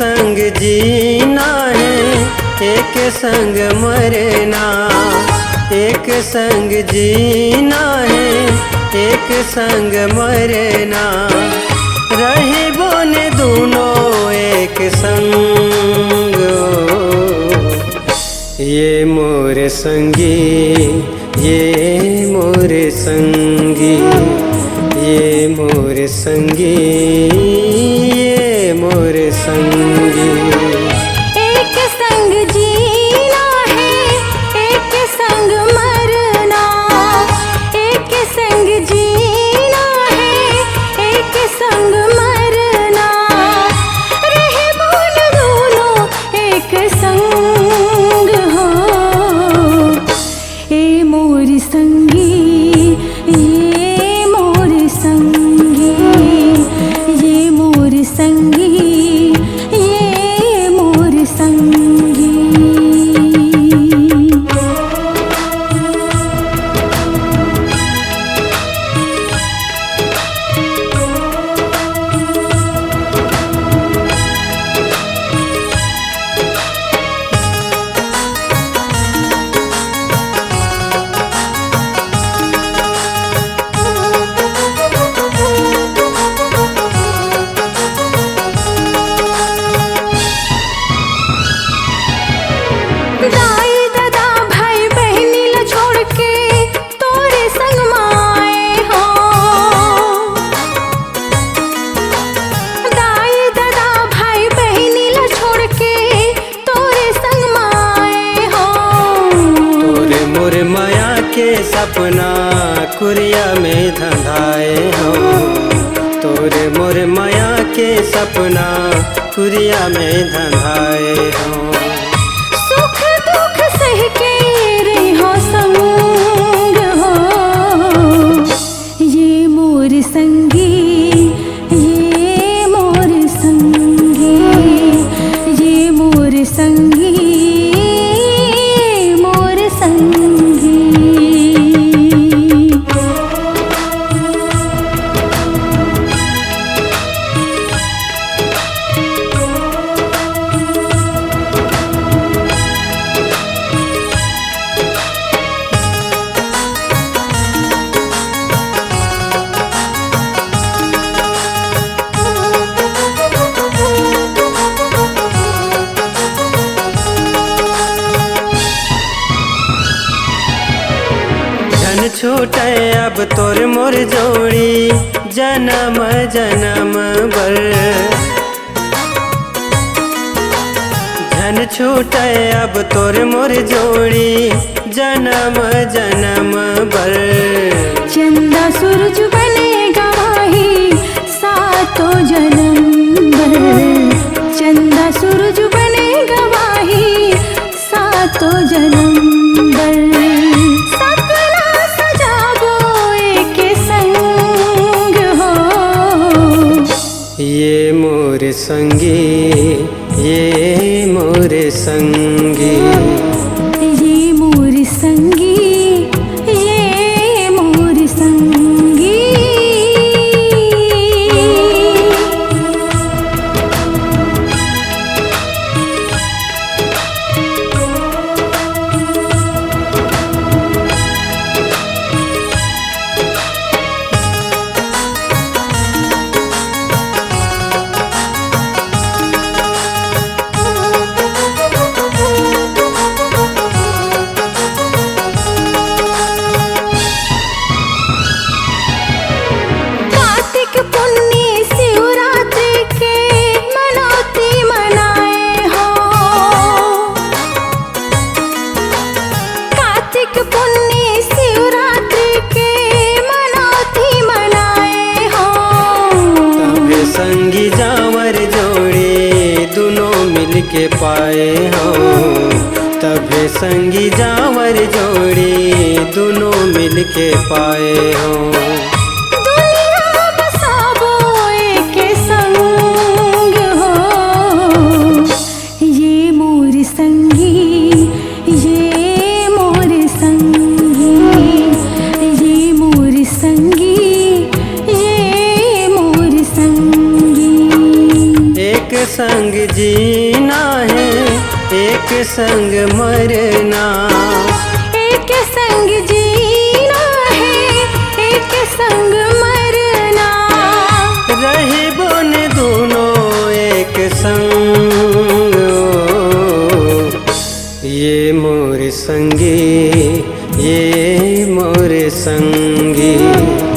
संग जीना है, एक संग मरना। एक संग जीना है, एक संग मरना। रहे बोने दोनों एक संग। ये मोर संगी, ये मोर संगी, ये मोर संगी, ये मोर संगी। एक संग जीना है, एक संग मरना। एक संग जीना है, एक संग मरना। रहे बोल दोनों एक संग हो। ए मोर संगी, ये मोर संगी, ये मोर संगी, ये मोर संगी। दाई दादा भाई बहनी ला छोड़ के तोरे संग माए हो। दाई दादा भाई बहनी ला छोड़ के तोरे संग माए हो। तोरे मोर माया के सपना कुरिया में धंधाए हो। तोरे मोर माया के सपना कुरिया में धंधाए हो। सुख दुख सह के रहो संग हो। ये मोर संगी, ये मोर संगी, ये मोर संगी, मोर संगी। जन छूटे अब तोर मोर जोड़ी जन्म जन्म भर। जन छूटे अब तोर मोर जोड़ी जन्म जन्म भर। चंदा सूरज बनेगा माही सातों जन्म भर। चंदा सूरज बनेगा माही सातों जन्म भर। सपना सजाबो एक संग हो। ये मोर संगी, ये मोर संगी, ये मोर संगी, ये मोर संगी। कार्तिक पुन्नी शिवरात्रि के मनौती मनाए हो। कार्तिक पुन्नी शिवरात्रि के मनौती मनाए हो। तबे संगी जावर जोड़ी दोनों मिल के पाए हो। तबे संगी जावर जोड़ी दोनों मिल के पाए हो। दुनिया बसाबो एक संग हो। ये मोर संगी, ये मोर संगी, ये मोर संगी, ये मोर संगी। एक संग संग जीना है, एक संग मरना। एक संग जीना है, एक संग मरना। रहे बोन दोनों एक संग, ये मोर संगी, ये मोर संगी।